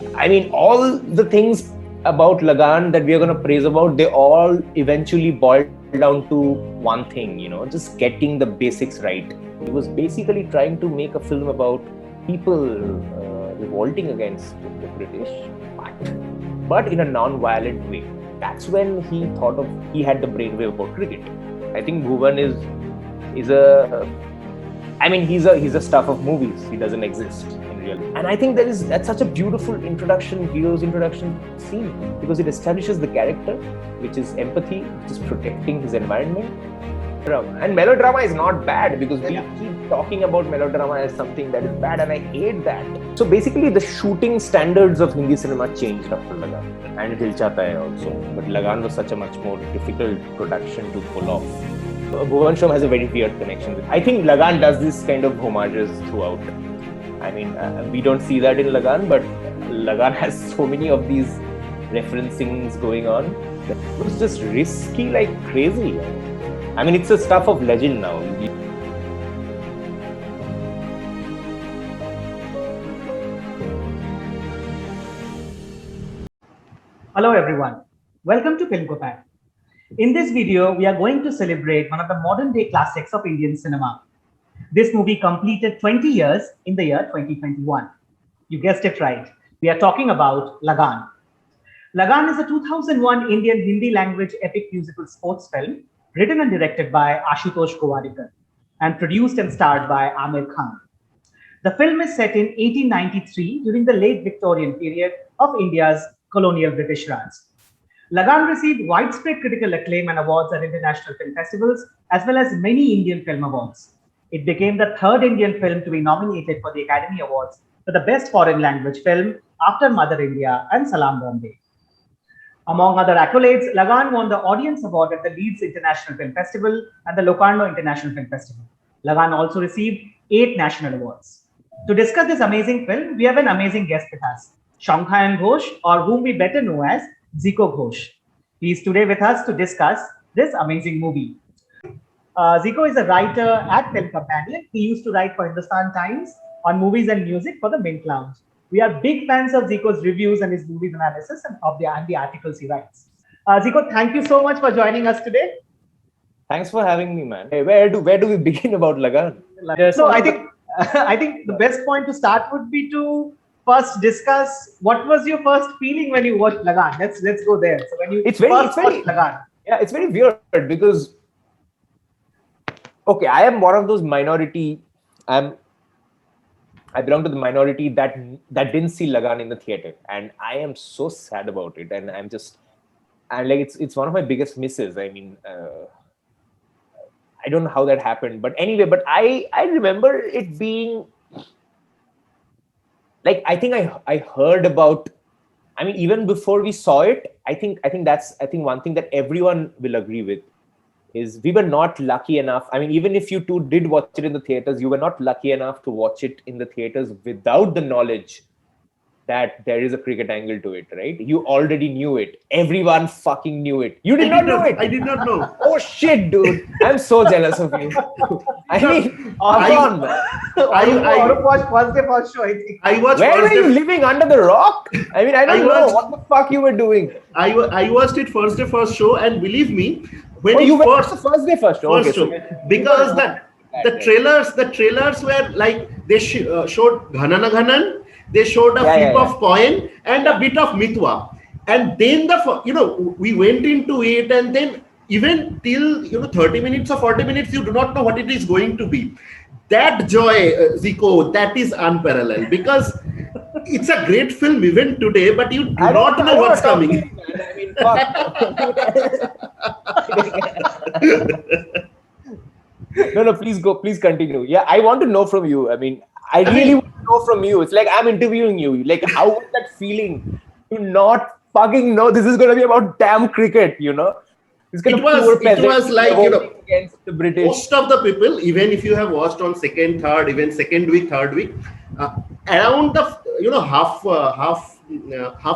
I mean, all the things about Lagan that we are going to praise about, they all eventually boil down to one thing, just getting the basics right. He was basically trying to make a film about people revolting against the British, but in a non-violent way. That's when he had the brainwave about cricket. I think Bhuvan is a I mean, he's a stuff of movies. He doesn't exist in real life. And I think that's such a beautiful hero's introduction scene, because it establishes the character, which is empathy, which is protecting his environment. And melodrama is not bad, because we keep talking about melodrama as something that is bad, and I hate that. So basically, the shooting standards of Hindi cinema changed after Lagan, and Dil Chahta Hai also. But Lagan was such a much more difficult production to pull off. Bhuvan Shom has a very weird connection with. I think Lagan does this kind of homages throughout. I mean, we don't see that in Lagan, but Lagan has so many of these referencings going on. It was just risky like crazy. I mean, it's a stuff of legend now. Hello everyone, welcome to Film Kotak. In this video, we are going to celebrate one of the modern day classics of Indian cinema. This movie completed 20 years in the year 2021. You guessed it right. We are talking about Lagan. Lagan is a 2001 Indian Hindi language epic musical sports film written and directed by Ashutosh Gowadikar and produced and starred by Aamir Khan. The film is set in 1893 during the late Victorian period of India's colonial British Raj. Lagan received widespread critical acclaim and awards at international film festivals, as well as many Indian film awards. It became the third Indian film to be nominated for the Academy Awards for the Best Foreign Language Film after Mother India and Salaam Bombay. Among other accolades, Lagan won the Audience Award at the Leeds International Film Festival and the Locarno International Film Festival. Lagan also received 8 national awards. To discuss this amazing film, we have an amazing guest with us, Shankhayan Ghosh, or whom we better know as Zico Ghosh. He is today with us to discuss this amazing movie. Zico is a writer at Film Companion. He used to write for Hindustan Times on movies and music for the Mint Lounge. We are big fans of Zico's reviews and his movies analysis and of the articles he writes. Zico, thank you so much for joining us today. Thanks for having me, man. Hey, where do we begin about Lagan? So I think the best point to start would be to first discuss what was your first feeling when you watched Lagan. Let's go there. So when you watched Lagan. Yeah, it's very weird because okay, I am one of those minority. I belong to the minority that didn't see Lagan in the theater, and I am so sad about it. And it's one of my biggest misses. I mean, I don't know how that happened, but anyway, but I remember it being like, I think I heard about. I mean, even before we saw it, I think one thing that everyone will agree with is we were not lucky enough. I mean, even if you two did watch it in the theaters, you were not lucky enough to watch it in the theaters without the knowledge that there is a cricket angle to it, right? You already knew it. Everyone fucking knew it. You did not know it. I did not know. Oh shit, dude! I'm so jealous of you. I mean, come on, man. I watched first day first show. I watched. Where were you living, under the rock? I mean, I don't know what the fuck you were doing. I watched it first day first show, and believe me, when you watched the first day first show, first show, because the trailers were like they showed Ghanana Ghanan, they showed a flip of coin and a bit of Mitwa, and then we went into it, and then even till 30 minutes or 40 minutes, you do not know what it is going to be. That joy, Zico, that is unparalleled, because it's a great film even today, but you do not know what's coming. I mean, fuck. No, please continue. Yeah, I want to know from you. I mean, I really want to know from you. It's like I'm interviewing you. Like, how was that feeling to not fucking know this is going to be about damn cricket, It's it was like, against the British. Most of the people, even if you have watched on second, third, even second week, third week, around the, half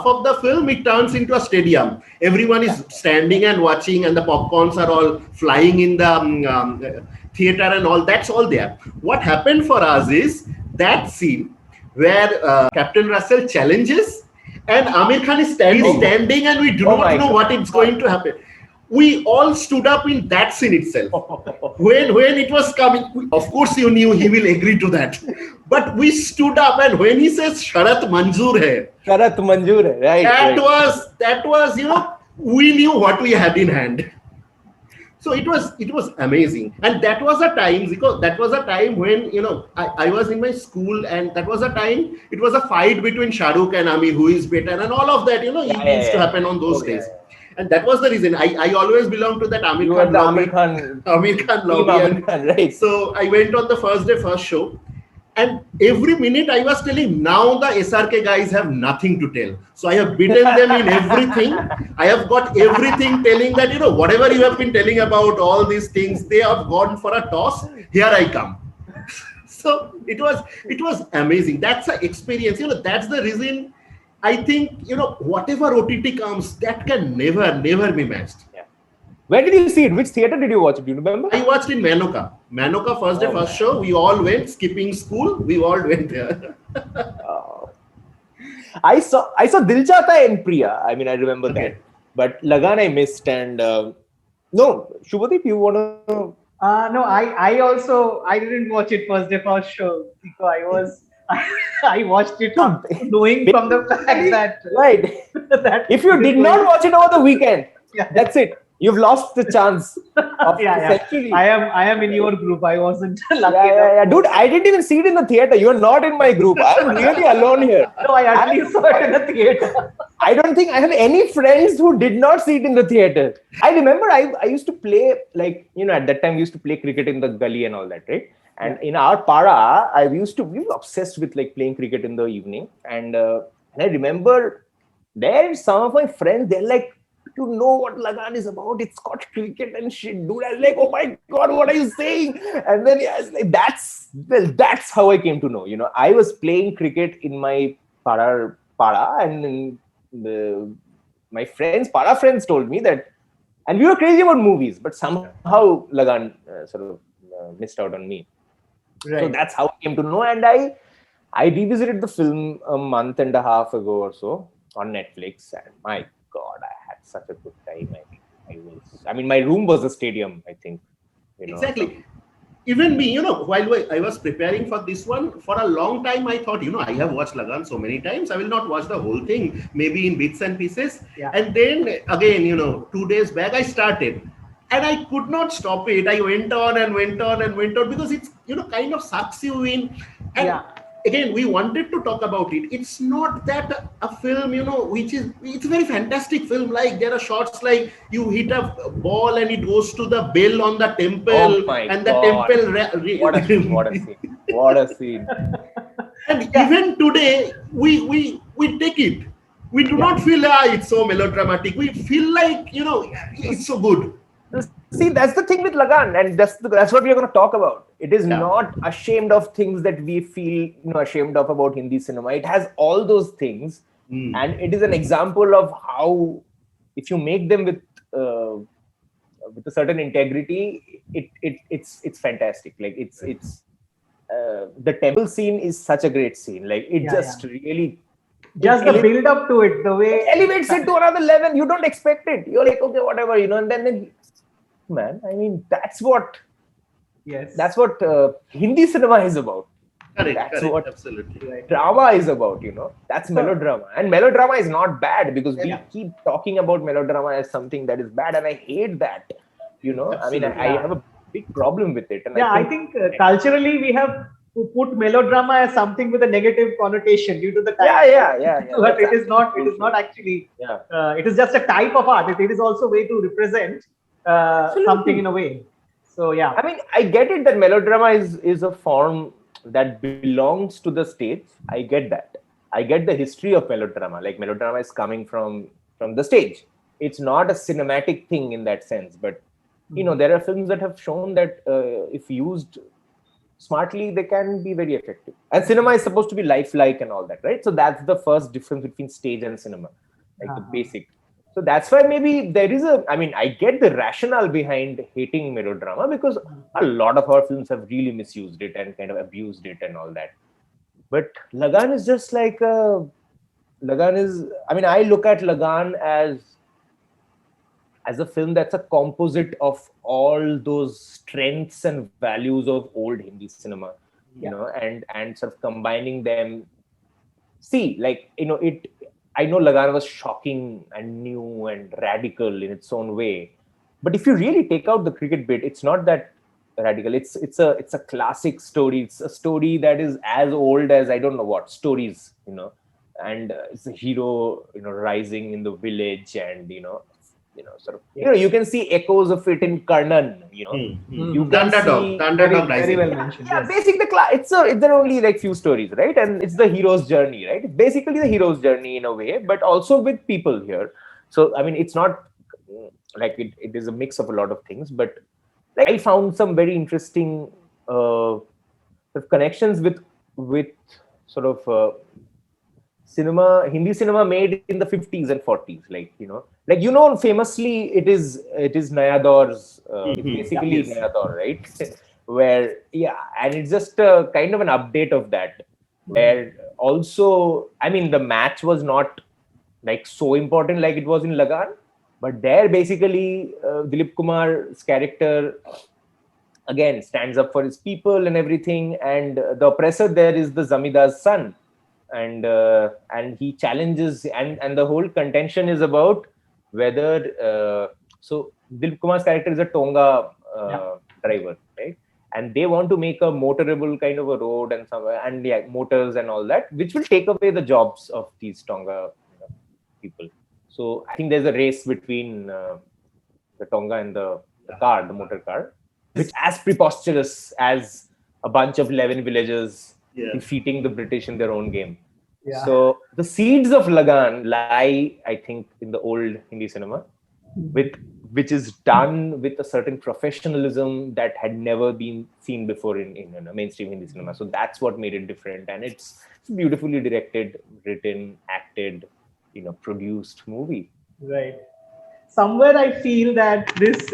of the film, it turns into a stadium. Everyone is standing and watching, and the popcorns are all flying in the theater and all. That's all there. What happened for us is that scene where Captain Russell challenges and Amir Khan is standing, and we do not know what is going to happen. We all stood up in that scene itself. When it was coming, of course you knew he will agree to that. But we stood up, and when he says Sharat Manzoor hai, Sharat Manzoor hai, right. That was, you know, we knew what we had in hand. So it was amazing. And that was a time, because that was a time when, you know, I was in my school, and that was a time, it was a fight between Shah Rukh and Amir, who is better, and all of that, you know, it used to happen on those days. And that was the reason I always belong to that Amir Khan lobby. Amir Khan lobby. Right. So I went on the first day, first show. And every minute I was telling, now the SRK guys have nothing to tell. So I have beaten them in everything. I have got everything telling that, you know, whatever you have been telling about all these things, they have gone for a toss. Here I come. So it was amazing. That's an experience. You know, that's the reason I think, you know, whatever OTT comes, that can never be matched. Yeah. Where did you see it? Which theater did you watch it? Do you remember? I watched in Manoka. Manoka, first day, first show. We all went, skipping school. We all went there. I saw Dil Chahta in Priya. I mean, I remember that. But Lagan I missed. And no, Shubhadeep, you want to? No, I didn't watch it first day, first show. Because I watched it knowing from the fact that that if you did not watch it over the weekend, that's it. You've lost the chance. I am in your group. I wasn't lucky. Dude, I didn't even see it in the theater. You're not in my group. I'm really alone here. No, I actually saw it in the theater. I don't think I have any friends who did not see it in the theater. I remember I used to play, like, you know, at that time we used to play cricket in the gully and all that, right? And in our para, we were obsessed with like playing cricket in the evening. And I remember there some of my friends, they're like, you know what Lagan is about? It's got cricket and shit, dude. I was like, oh my God, what are you saying? And then I was like, that's how I came to know. You know, I was playing cricket in my para, and my para friends told me that, and we were crazy about movies, but somehow Lagan sort of missed out on me. Right. So that's how I came to know. And I revisited the film a month and a half ago or so on Netflix, and my God, I had such a good time. I mean, my room was a stadium, I think. You know, exactly. Even me, you know, while I was preparing for this one, for a long time, I thought, you know, I have watched Lagan so many times, I will not watch the whole thing, maybe in bits and pieces. Yeah. And then again, you know, 2 days back, I started. And I could not stop it. I went on because it's, you know, kind of sucks you in. And again, we wanted to talk about it. It's not that a film, you know, it's a very fantastic film. Like there are shots like you hit a ball and it goes to the bell on the temple, and the temple. What a scene! And even today, we take it. We do not feel it's so melodramatic. We feel like, you know, it's so good. See, that's the thing with Lagan, and that's what we are going to talk about. It is not ashamed of things that we feel, you know, ashamed of about Hindi cinema. It has all those things, and it is an example of how, if you make them with a certain integrity, it's fantastic. Like it's the temple scene is such a great scene. Like it really. Just the build up to it, the way it elevates it to another level. You don't expect it. You're like, okay, whatever, you know, and then man, I mean, that's what Hindi cinema is about. That's what absolutely drama is about, you know. That's melodrama. And melodrama is not bad, because we keep talking about melodrama as something that is bad, and I hate that, you know. Absolutely. I mean, I have a big problem with it. And I think culturally we have put melodrama as something with a negative connotation due to the type. But it is not actually. It is just a type of art. It is also a way to represent something in a way. So I mean, I get it that melodrama is a form that belongs to the stage. I get that. I get the history of melodrama. Like melodrama is coming from the stage. It's not a cinematic thing in that sense. But you know, there are films that have shown that if used smartly, they can be very effective. And cinema is supposed to be lifelike and all that, right? So that's the first difference between stage and cinema, like the basic. So that's why maybe there is I get the rationale behind hating melodrama, because a lot of our films have really misused it and kind of abused it and all that. But Lagan is just like a Lagan is, I mean, I look at Lagan as a film that's a composite of all those strengths and values of old Hindi cinema, and sort of combining them. See, like, I know Lagan was shocking and new and radical in its own way, but if you really take out the cricket bit, it's not that radical. It's a classic story. It's a story that is as old as I don't know what stories, and it's a hero, rising in the village, and sort of, you can see echoes of it in Karnan, you can see Thunderdog very Rising. well mentioned. yeah, Yes. basically there are only like few stories, right? And it's the hero's journey, right? It's basically the hero's journey in a way, but also with people here. So I mean, it's not like it is a mix of a lot of things, but like I found some very interesting sort of connections with sort of Hindi cinema made in the 50s and 40s, famously it is Naya Daur's, it's basically Yes. Naya Daur, right? Where, yeah, and it's just a kind of an update of that, where also, I mean, the match was not like so important like it was in Lagan, but there basically Dilip Kumar's character again stands up for his people and everything, and the oppressor there is the Zamidar's son, and he challenges, and the whole contention is about whether so Dilip Kumar's character is a Tonga driver, right? And they want to make a motorable kind of a road and somewhere, and yeah, motors and all that, which will take away the jobs of these Tonga people. So I think there's a race between the Tonga and the motor car, which is as preposterous as a bunch of 11 villagers defeating the British in their own game. Yeah. So the seeds of Lagan lie, I think, in the old Hindi cinema, which is done with a certain professionalism that had never been seen before in mainstream Hindi cinema. So that's what made it different, and it's beautifully directed, written, acted, produced movie. Right. Somewhere I feel that this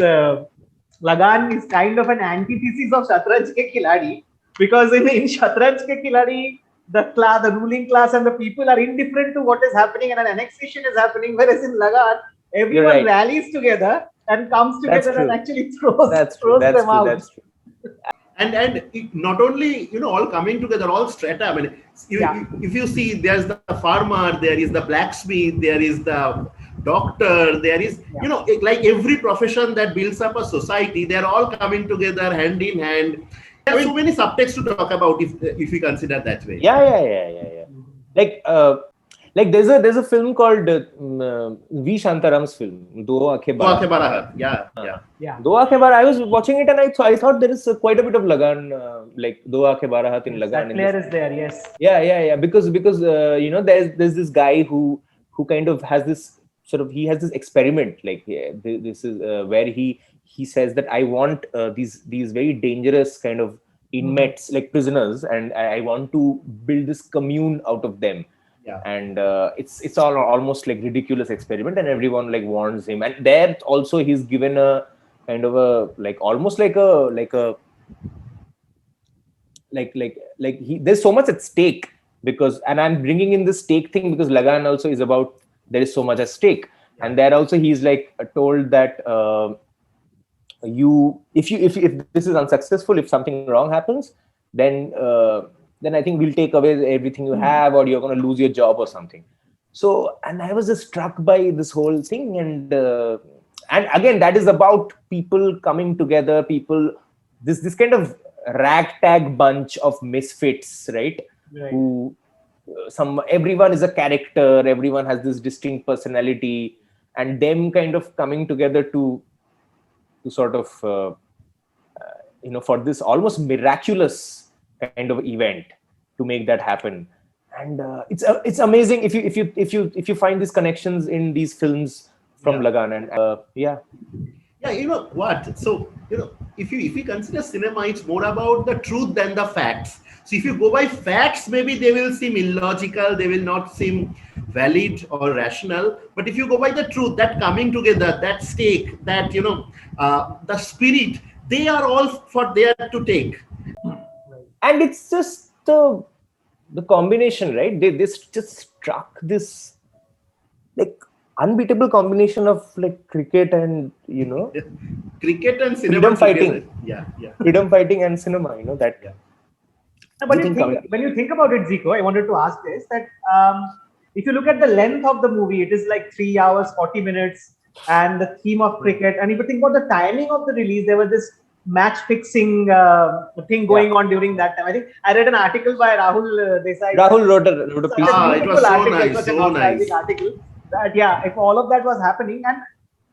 Lagan is kind of an antithesis of Shatranj Ke Khiladi, because in Shatranj Ke Khiladi, the ruling class and the people are indifferent to what is happening, and an annexation is happening, whereas in Lagan, everyone right. rallies together and comes That's together and true. actually throws That's true. That's them true. out. That's true. And it not only all coming together, all strata. I mean, if you see, there's the farmer, there is the blacksmith, there is the doctor, there is like every profession that builds up a society, they're all coming together hand in hand. There are so many subtexts to talk about if we consider that way. Yeah. Like there's a film called V. Shantaram's film, Do Aankhein Barahat. Yeah. Do Aankhein Barahat. I was watching it and I thought there is quite a bit of Lagan, like Do Aankhein Barahat in Lagan. That player is there, yes. Yeah. Because there's this guy who kind of has this sort of, he has this experiment, like this is where he says that I want these very dangerous kind of inmates, like prisoners, and I want to build this commune out of them. Yeah. And it's all almost like ridiculous experiment, and everyone like warns him. And there also he's given a kind of a like almost like there's so much at stake, because, and I'm bringing in this stake thing because Lagan also is about there is so much at stake, and there also he's like told that if this is unsuccessful, if something wrong happens, then I think we'll take away everything you have, or you're going to lose your job or something. So, and I was just struck by this whole thing, and again, that is about people coming together, this kind of ragtag bunch of misfits, right? Who everyone is a character, everyone has this distinct personality, and them kind of coming together to sort of for this almost miraculous kind of event to make that happen. And it's amazing if you find these connections in these films from Lagan. And you know what, so if you consider cinema, it's more about the truth than the facts. So if you go by facts, maybe they will seem illogical, they will not seem valid or rational. But if you go by the truth, that coming together, that stake, that the spirit, they are all for there to take. And it's just the combination, right? They just struck this like unbeatable combination of like cricket and Cricket and cinema freedom fighting. together. Yeah. Freedom fighting and cinema. That. Yeah. But when you think about it, Zico, I wanted to ask this, that if you look at the length of the movie, it is like 3 hours, 40 minutes, and the theme of cricket. And if you think about the timing of the release, there was this match fixing thing going on during that time. I think I read an article by Rahul Desai. Rahul wrote a piece. It was so nice, so nice. Article that, yeah, if all of that was happening, and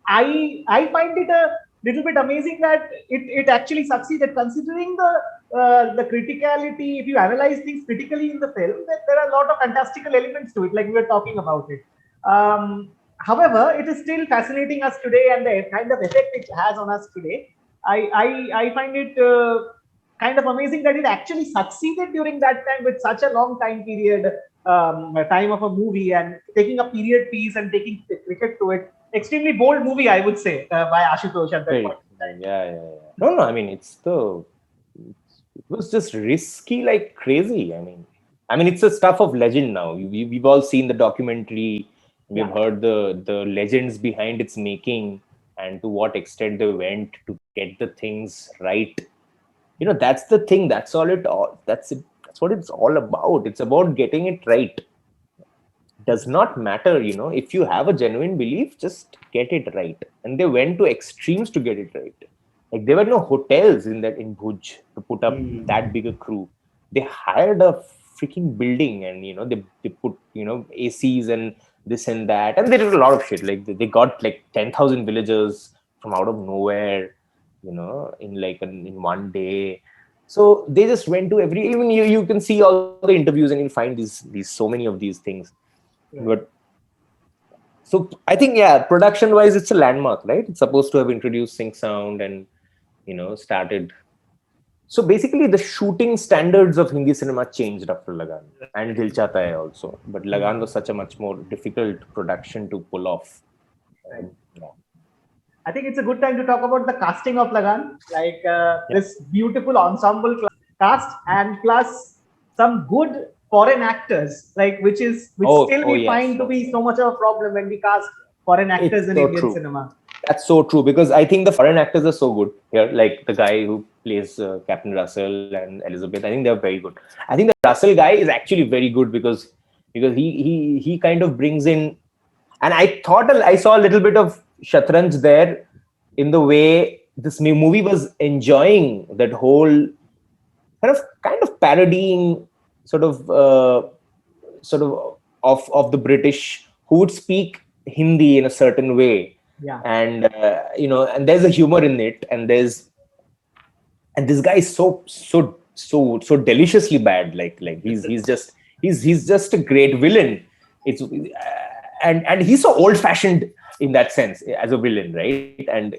I find it a little bit amazing that it actually succeeded, considering the criticality. If you analyze things critically in the film, that there are a lot of fantastical elements to it, like we were talking about it. However, it is still fascinating us today, and the kind of effect it has on us today. I find it kind of amazing that it actually succeeded during that time with such a long time period, time of a movie, and taking a period piece and taking cricket to it. Extremely bold movie, I would say, by Ashutosh at that point. Yeah. No. I mean, it was just risky like crazy. I mean, it's a stuff of legend now. We've all seen the documentary. We've heard the legends behind its making and to what extent they went to get the things right. That's the thing. That's all it all. That's it. That's what it's all about. It's about getting it right. Does not matter, if you have a genuine belief, just get it right. And they went to extremes to get it right. Like there were no hotels in Bhuj to put up that big a crew. They hired a freaking building, and they put ACs and this and that, and they did a lot of shit. Like they got like 10,000 villagers from out of nowhere, in one day. So they just went to even you can see all the interviews and you'll find these so many of these things. But so I think, production wise, it's a landmark, right? It's supposed to have introduced sync sound and started. So basically, the shooting standards of Hindi cinema changed after Lagan and Dil Chahta Hai also. But Lagan was such a much more difficult production to pull off. I think it's a good time to talk about the casting of Lagan, like this beautiful ensemble cast, and plus some good foreign actors, like which we find to be so much of a problem when we cast foreign actors in Indian cinema. That's so true, because I think the foreign actors are so good here. Like the guy who plays Captain Russell and Elizabeth, I think they're very good. I think the Russell guy is actually very good because he kind of brings in, and I thought I saw a little bit of Shatranj there in the way this new movie was enjoying that whole kind of parodying sort of of the British who would speak Hindi in a certain way. Yeah. And and there's a humor in it, and this guy is so deliciously bad. Like he's just a great villain. It's and he's so old fashioned in that sense as a villain, right? And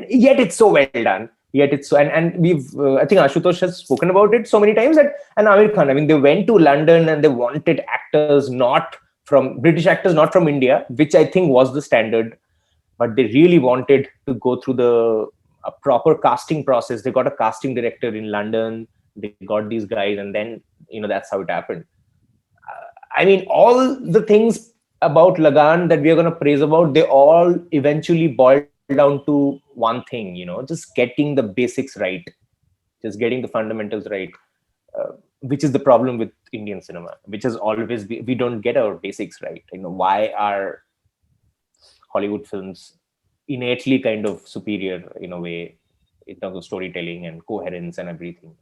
yet it's so well done. Yet it's so, and we've I think Ashutosh has spoken about it so many times that, and Amir Khan, I mean, they went to London and they wanted British actors, not from India, which I think was the standard, but they really wanted to go through a proper casting process. They got a casting director in London. They got these guys, and then that's how it happened. I mean, all the things about Lagan that we are going to praise about, they all eventually boiled down to one thing, just getting the basics right, just getting the fundamentals right, which is the problem with Indian cinema, which has always been, we don't get our basics right. Why are Hollywood films innately kind of superior in a way in terms of storytelling and coherence and everything,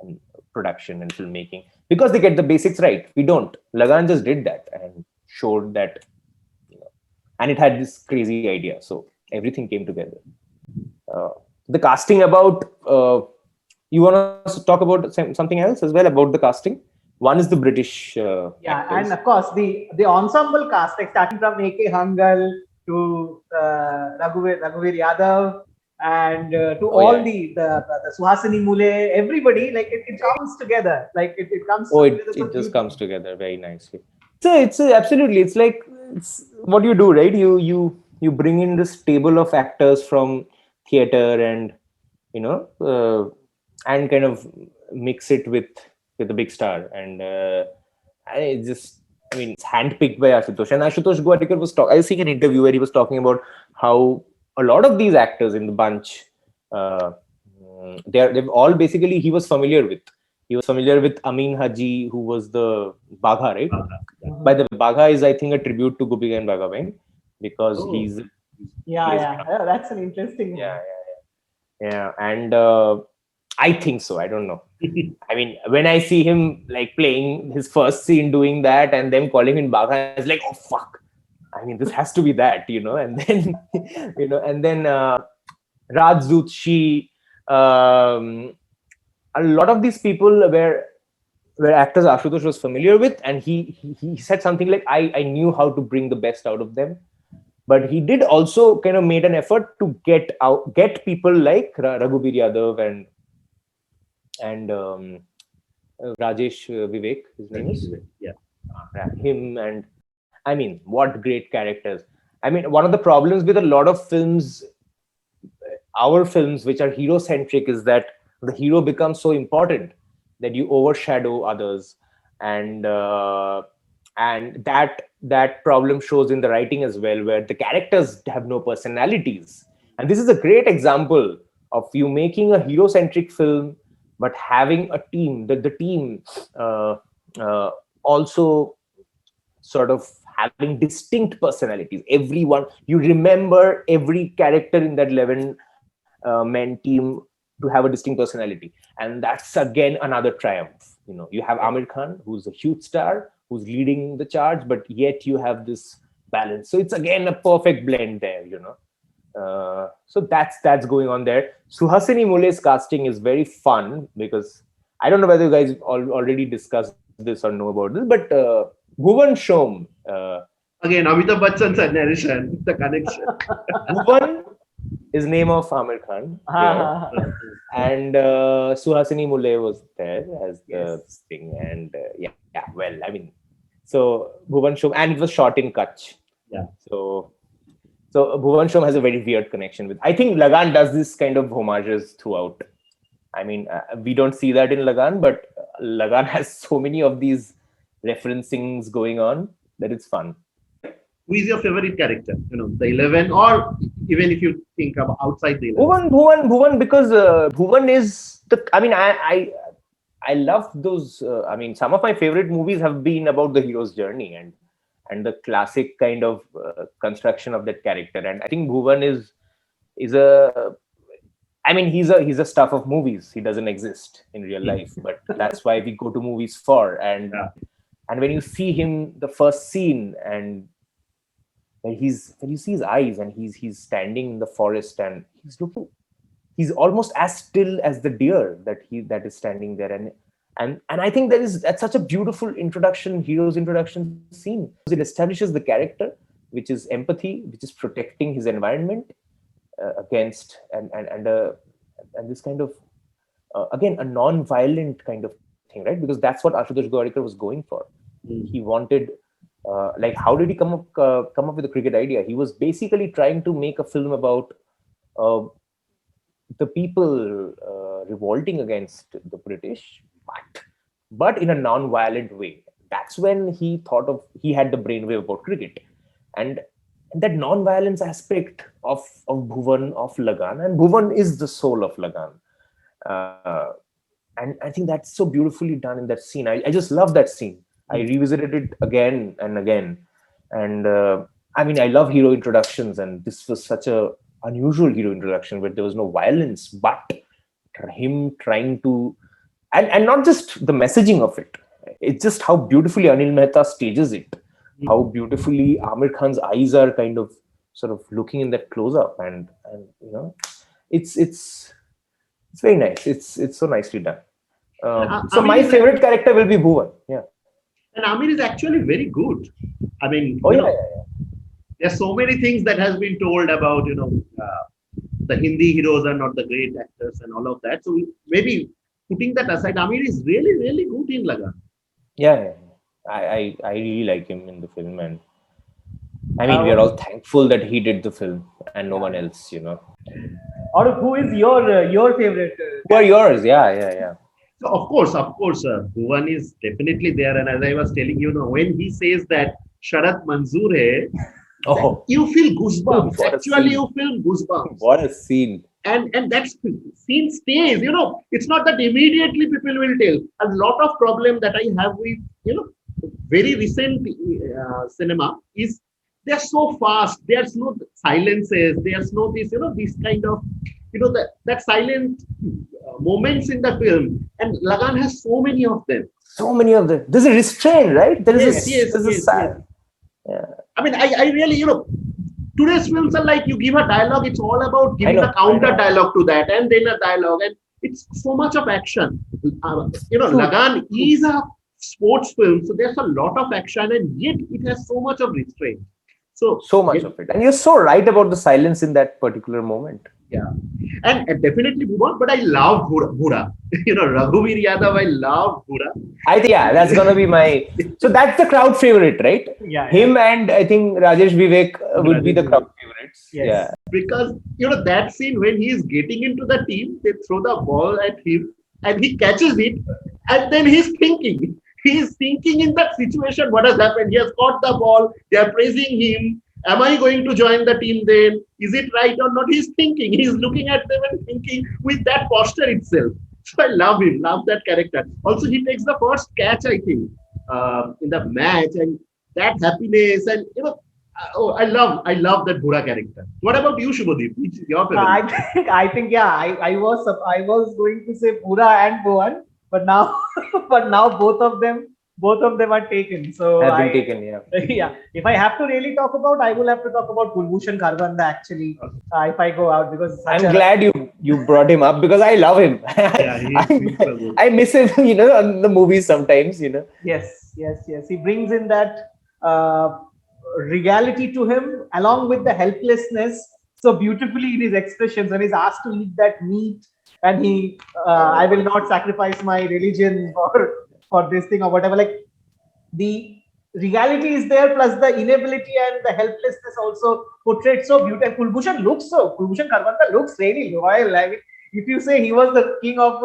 and production and filmmaking? Because they get the basics right. We don't. Lagan just did that and showed that, and it had this crazy idea. So everything came together. The casting about, you want to talk about something else as well about the casting? One is the British actors. And of course the ensemble cast, like starting from A.K. Hangal to Raghuveer Yadav, and to all the Suhasini Mule, everybody, like it comes together. Like it comes. It just comes together very nicely. So it's absolutely, it's like, it's what you do, right? You bring in this table of actors from theater and and kind of mix it with with a big star, and it's handpicked by Ashutosh. And Ashutosh Gowadikar I was seeing an interview where he was talking about how a lot of these actors in the bunch, they've all basically he was familiar with. He was familiar with Amin Haji, who was the Bagha, right? By the way, Bagha is, I think, a tribute to Gopigan Bhagavan, because he's that's an interesting one. Yeah, and I think so. I don't know. I mean, when I see him like playing his first scene doing that, and them calling him Bagha, it's like, oh fuck! I mean, this has to be that, And then, and then Rajdoot, a lot of these people were actors Ashutosh was familiar with, and he said something like, I knew how to bring the best out of them. But he did also kind of made an effort to get people like Raghubir Yadav and Rajesh Vivek, his name is, him, and I mean, what great characters. I mean, one of the problems with a lot of films, our films which are hero centric, is that the hero becomes so important that you overshadow others, and that problem shows in the writing as well, where the characters have no personalities. And this is a great example of you making a hero centric film but having a team, that the team also sort of having distinct personalities. Everyone, you remember every character in that 11 men team to have a distinct personality, and that's again another triumph. You have Amir Khan, who's a huge star, who's leading the charge, but yet you have this balance. So it's again a perfect blend there. So that's going on there. Suhasini Mule's casting is very fun, because I don't know whether you guys already discussed this or know about this, but Bhuvan Shom. Again, Amitabh Bachchan's narration, the connection. Bhuvan is name of Amir Khan. And Suhasini Mule was there as the thing. And well, I mean, so Bhuvan Shom, and it was shot in Kutch. Yeah. So Bhuvan Shom has a very weird connection with. I think Lagan does this kind of homages throughout. I mean, we don't see that in Lagan, but Lagan has so many of these referencings going on that it's fun. Who is your favorite character? The 11, or even if you think about outside the 11. Bhuvan, because Bhuvan is the. I mean, I love those. I mean, some of my favorite movies have been about the hero's journey and the classic kind of construction of that character. And I think Bhuvan is a. I mean, he's a stuff of movies. He doesn't exist in real life, but that's why we go to movies for. And when you see him, the first scene, and when you see his eyes, and he's standing in the forest, and he's almost as still as the deer that is standing there, and I think that's such a beautiful hero's introduction scene. It establishes the character, which is empathy, which is protecting his environment against and this kind of again a non-violent kind of thing, right? Because that's what Ashutosh Gowadikar was going for. He wanted. Like, how did he come up with the cricket idea? He was basically trying to make a film about the people revolting against the British, but in a non-violent way. That's when he had the brainwave about cricket, and that non-violence aspect of Bhuvan, of Lagan, and Bhuvan is the soul of Lagan. And I think that's so beautifully done in that scene. I just love that scene. I revisited it again and again, and I mean, I love hero introductions, and this was such a unusual hero introduction where there was no violence, but him trying to, and not just the messaging of it. It's just how beautifully Anil Mehta stages it, how beautifully Amir Khan's eyes are kind of sort of looking in that close up, and it's very nice. It's so nicely done. So my favorite character will be Bhuvan. Yeah. And Amir is actually very good. I mean, there's so many things that has been told about, the Hindi heroes are not the great actors and all of that. So maybe putting that aside, Amir is really, really good in Lagan. Yeah. I really like him in the film, and I mean, we are all thankful that he did the film and no one else, Or who is your favorite? Who are yours? Yeah. So of course, Bhuvan is definitely there. And as I was telling you, when he says that Sharat Manzoor hai, Oh, you feel goosebumps. what a Actually, scene. you feel goosebumps. What a scene. And that scene stays. It's not that immediately people will tell. A lot of problem that I have with very recent cinema is they're so fast. There's no silences. There's no this kind of that silent moments in the film. And Lagan has so many of them. So many of them. There's a restraint, right? There is Yes, there's yes, a yes. Yeah. I mean, I really, today's films are like you give a dialogue, it's all about giving know, a counter dialogue to that and then a dialogue. And it's so much of action. Lagan is a sports film, so there's a lot of action and yet it has so much of restraint. So much of it. And you're so right about the silence in that particular moment. Yeah. And definitely Bhuvan, but I love Bhura. Raghuveer Yadav, I love Bhura. I think, that's going to be my... So that's the crowd favorite, right? Yeah. Him and I think Rajesh Vivek would be the crowd favorites. Yes. Yeah. Because, that scene when he is getting into the team, they throw the ball at him and he catches it and then he's thinking. He is thinking in that situation, what has happened? He has caught the ball, they are praising him. Am I going to join the team then? Is it right or not? He's thinking. He's looking at them and thinking with that posture itself. So I love him, love that character. Also, he takes the first catch, I think, in the match, and that happiness and I love that Bhura character. What about you, Shubhadeep? Which is your favorite? I think I was going to say Bhura and Bhuvan, but now both of them are taken. So Have been taken, yeah. Yeah. If I have to really talk about, I will have to talk about Kulbhushan Kharbanda actually. If I go out because I'm glad you brought him up because I love him. Yeah, he's so good. I miss him, on the movies sometimes, Yes. He brings in that regality to him along with the helplessness so beautifully in his expressions when he's asked to eat that meat and he I will not sacrifice my religion for this thing or whatever. Like the reality is there plus the inability and the helplessness also portrayed so beautiful. Kulbhushan Kharbanda looks really royal. Like if you say he was the king of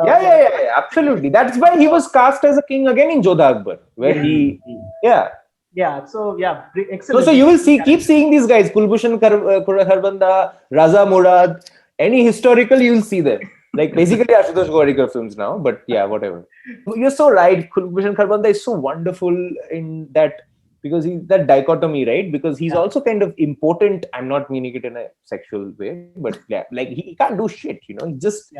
yeah, absolutely. That's why he was cast as a king again in Jodha Akbar, where excellent. So you will keep seeing these guys, Kulbhushan Kharbanda, Raza Murad, any historical, you'll see them. Like basically Ashutosh Gowarikar films now, but yeah, whatever. You're so right. Kulbhushan Kharbanda is so wonderful in that because he's that dichotomy, right? Because he's also kind of impotent. I'm not meaning it in a sexual way, but yeah, like he can't do shit, He just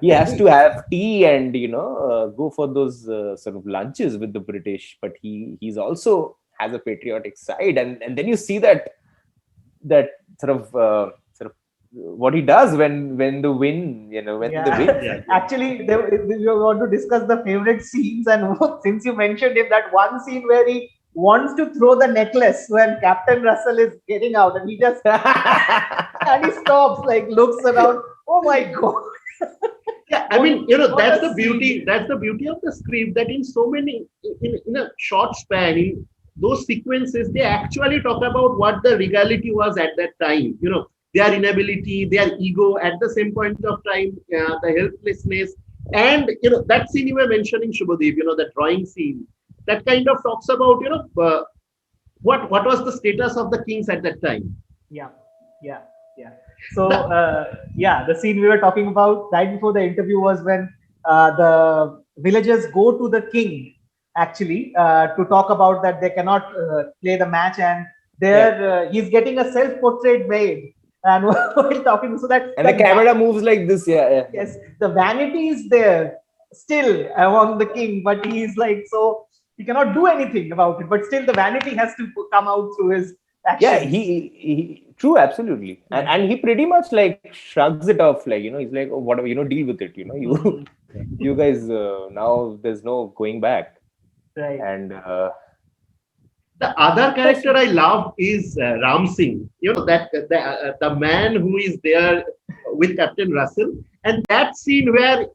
he has to have tea and go for those sort of lunches with the British, but he's also has a patriotic side, and then you see that sort of what he does when the win, when the win. Actually, we want to discuss the favorite scenes, and since you mentioned him, that one scene where he wants to throw the necklace when Captain Russell is getting out, and he just and he stops, like looks around. Oh my god! Yeah, I mean, that's the beauty. That's the beauty of the script. That in so many, in a short span, in those sequences, they actually talk about what the regality was at that time. Their inability, their ego at the same point of time, the helplessness, and that scene you were mentioning, Shubhadeep, the drawing scene, that kind of talks about what was the status of the kings at that time. Yeah. So the scene we were talking about right before the interview was when the villagers go to the king actually to talk about that they cannot play the match, and there he's getting a self-portrait made. And while talking, so that and the camera moves like this, Yes, the vanity is there still among the king, but he's like so he cannot do anything about it. But still, the vanity has to come out through his actions. Yeah, he true, absolutely, and he pretty much like shrugs it off, like he's like, oh, whatever, deal with it, you guys now there's no going back, right? And the other character I love is Ram Singh. That the man who is there with Captain Russell, and that scene where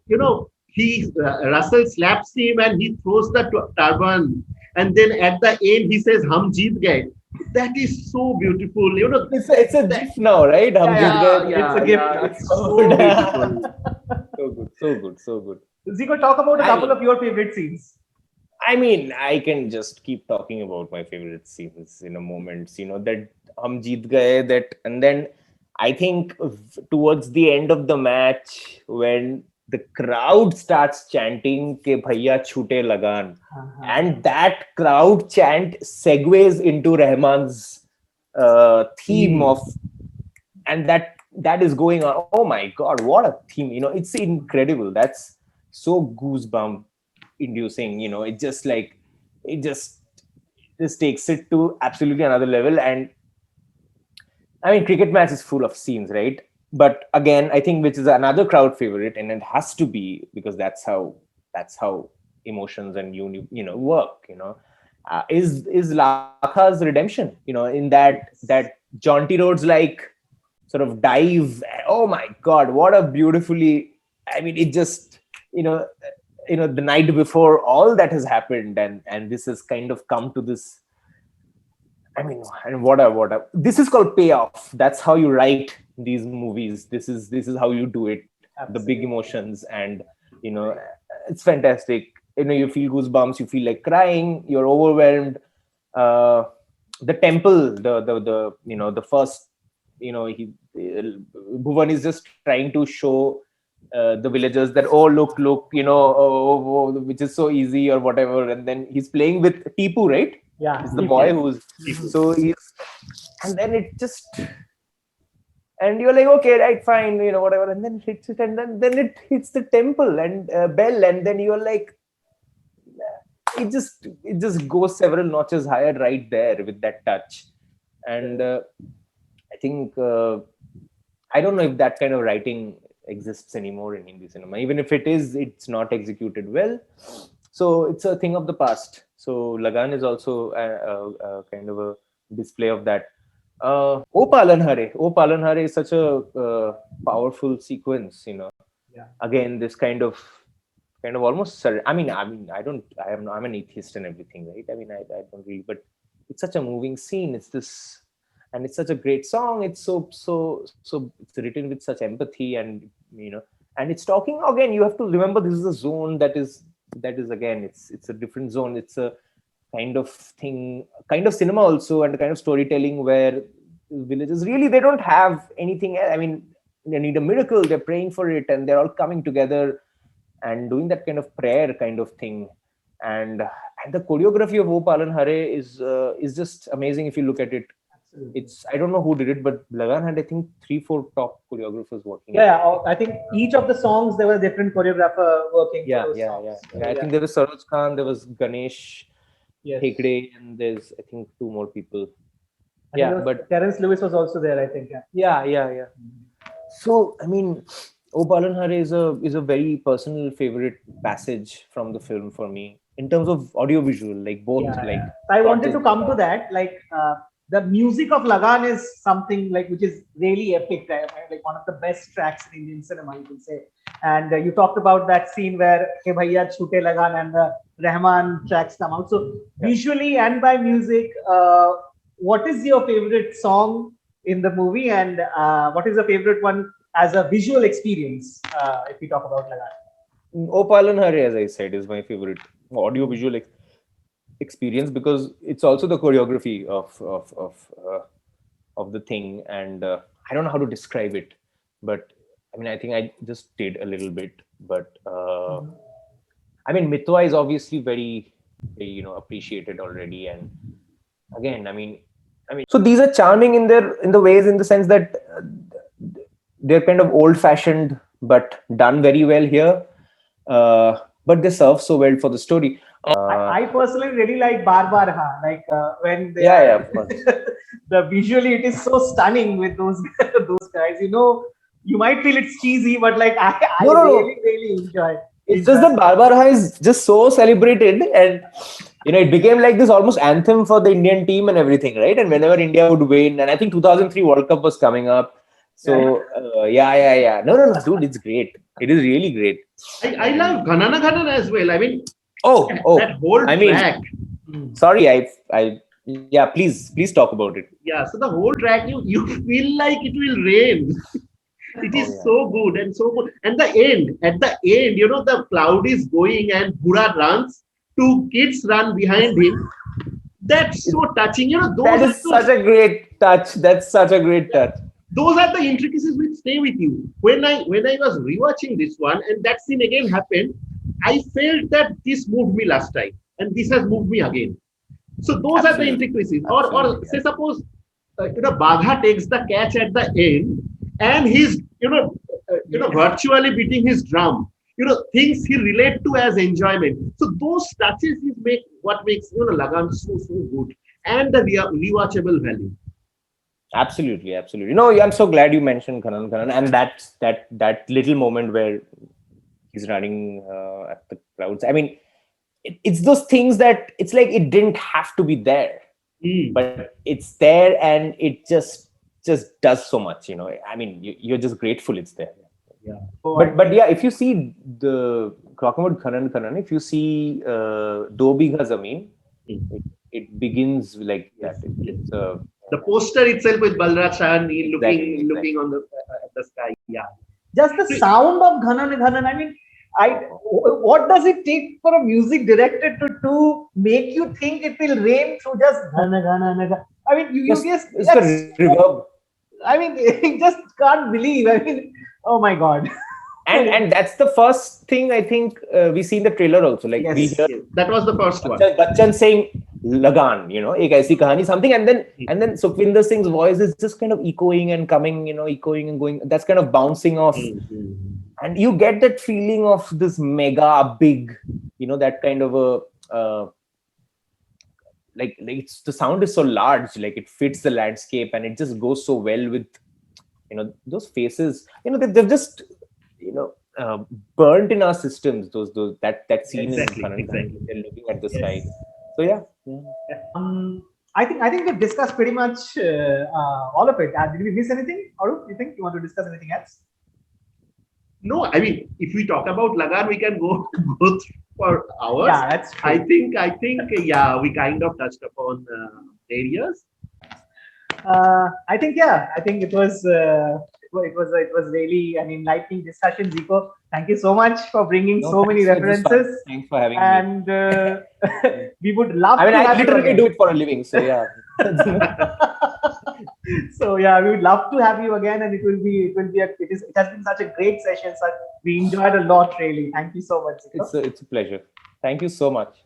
Russell slaps him and he throws the turban, and then at the end he says "Hum jeet gaye." That is so beautiful. It's a GIF now, right? It's a gift. It's so beautiful. So good. So good, so good. Zico, talk about a couple of your favorite scenes. I mean, I can just keep talking about my favorite scenes in a moment. That hum jeet gaye, that, and then I think towards the end of the match, when the crowd starts chanting "Ke bhaiya chhute lagan," and that crowd chant segues into Rahman's theme of, and that is going on. Oh my God, what a theme! It's incredible. That's so goosebump inducing. It just takes it to absolutely another level. And I mean, cricket match is full of scenes, right? But again, I think which is another crowd favorite, and it has to be, because that's how emotions and work. Is Lakha's redemption? In that Jaunty Rhodes like sort of dive. Oh my God, what a beautifully! I mean, it just the night before all that has happened, and this has kind of come to this. I mean, and what a this is called payoff. That's how you write these movies. This is how you do it. Absolutely. The big emotions, and it's fantastic. You feel goosebumps. You feel like crying. You're overwhelmed. The temple, the first, Bhuvan is just trying to show the villagers that, oh, look, which is so easy or whatever. And then he's playing with Tipu, right? Yeah, it's the boy who's so he's, and then it just, and you're like, okay, right, fine, whatever, and then it hits it, and then it hits the temple and bell, and then you're like, it just goes several notches higher right there with that touch. And I think I don't know if that kind of writing exists anymore in Hindi cinema. Even if it is, it's not executed well. So it's a thing of the past. So Lagan is also a kind of a display of that. O Palan Hare is such a powerful sequence. Yeah. Again, this kind of almost. I'm an atheist and everything, right? I mean, I don't really, but it's such a moving scene. It's this, and it's such a great song. It's so it's written with such empathy, and and it's talking again. You have to remember, this is a zone that is again, it's a different zone. It's a kind of thing, kind of cinema also, and a kind of storytelling where villages really, they don't have anything else. I mean, they need a miracle. They're praying for it, and they're all coming together and doing that kind of prayer kind of thing. And the choreography of O Palan Hare is just amazing if you look at it. It's, I don't know who did it, but Lagan had, I think, 3-4 top choreographers working. Yeah, I think each of the songs there was a different choreographer working. Yeah. I think there was Saroj Khan, there was Ganesh Hegde, and there's, I think, 2 more people. But Terence Lewis was also there, I think. Yeah. So I mean, O Palan Hare is a very personal favorite passage from the film for me in terms of audiovisual, like both. I wanted to come to that, the music of Lagan is something which is really epic, like one of the best tracks in Indian cinema, you can say. And you talked about that scene where Ke Bhaiya Chhute Lagan and the Rahman tracks come out. So visually and by music, what is your favorite song in the movie, and what is the favorite one as a visual experience, if we talk about Lagan? O Palan Hare, as I said, is my favorite audio-visual experience, because it's also the choreography of the thing, and I don't know how to describe it, but I mean, I think I just did a little bit, but I mean, Mitwa is obviously very, very appreciated already, and again, I mean, so these are charming in the ways, in the sense that they're kind of old-fashioned but done very well here, but they serve so well for the story. I personally really like Bar Bar Ha, when they of course. the visually it is so stunning with those guys. You might feel it's cheesy, but I really enjoy it. It's just that Bar Bar Ha is just so celebrated, and it became like this almost anthem for the Indian team and everything, right? And whenever India would win, and I think 2003 World Cup was coming up. So yeah. No, dude, it's great. It is really great. I love Ghanana Ghanana as well. I mean, that whole track. Sorry, please talk about it. Yeah, so the whole track, you feel like it will rain. It is so good and so good. And at the end, you know, the cloud is going and Bura runs. Two kids run behind him. That's so touching. You know, That is such a great touch. That's such a great touch. Those are the intricacies which stay with you. When I was rewatching this one and that scene again happened, I felt that this moved me last time and this has moved me again. So those are the intricacies. Or say suppose Bagha takes the catch at the end and he's virtually beating his drum. You know, things he relate to as enjoyment. So those touches make what makes Lagan so good and the rewatchable value. Absolutely. No, I'm so glad you mentioned Khanan, and that little moment where he's running at the clouds. I mean, it's those things that it's like it didn't have to be there, but it's there, and it just does so much. You know, I mean, you're just grateful it's there. Yeah. But yeah, if you see talking about Khanan, if you see Do Bigha Zameen, it begins like that. It's the poster itself with Balraj Sahni looking on the sky. Yeah. Just the sound of Ghanan Ghanan. I mean, what does it take for a music director to make you think it will rain through just Ghana Ghana? I mean, you just it's the reverb. I mean, you just can't believe. I mean, oh my God. And that's the first thing I think we see in the trailer also. Like we hear that was the first one. Bachchan saying Lagan, you know, ek aisi kahani, something, and then Sukhvinder Singh's voice is just kind of echoing and coming, you know, echoing and going. That's kind of bouncing off, and you get that feeling of this mega big, you know, that kind of a like it's, the sound is so large, like it fits the landscape, and it just goes so well with, you know, those faces. You know, they've just, you know, burnt in our systems. That scene in Khanan, they're looking at the sky. So yeah. I think we've discussed pretty much all of it. Did we miss anything, Arup? You think you want to discuss anything else? No, I mean, if we talk about Lagan, we can go through for hours. Yeah, that's true. I think yeah, we kind of touched upon areas. I think it was really an enlightening discussion, Zico. Thank you so much for bringing so many references. Thanks for having me. And we would love. I mean, I literally do it for a living, so yeah. So yeah, we would love to have you again, and it has been such a great session. We enjoyed a lot, really. Thank you so much, Zico. It's a pleasure. Thank you so much.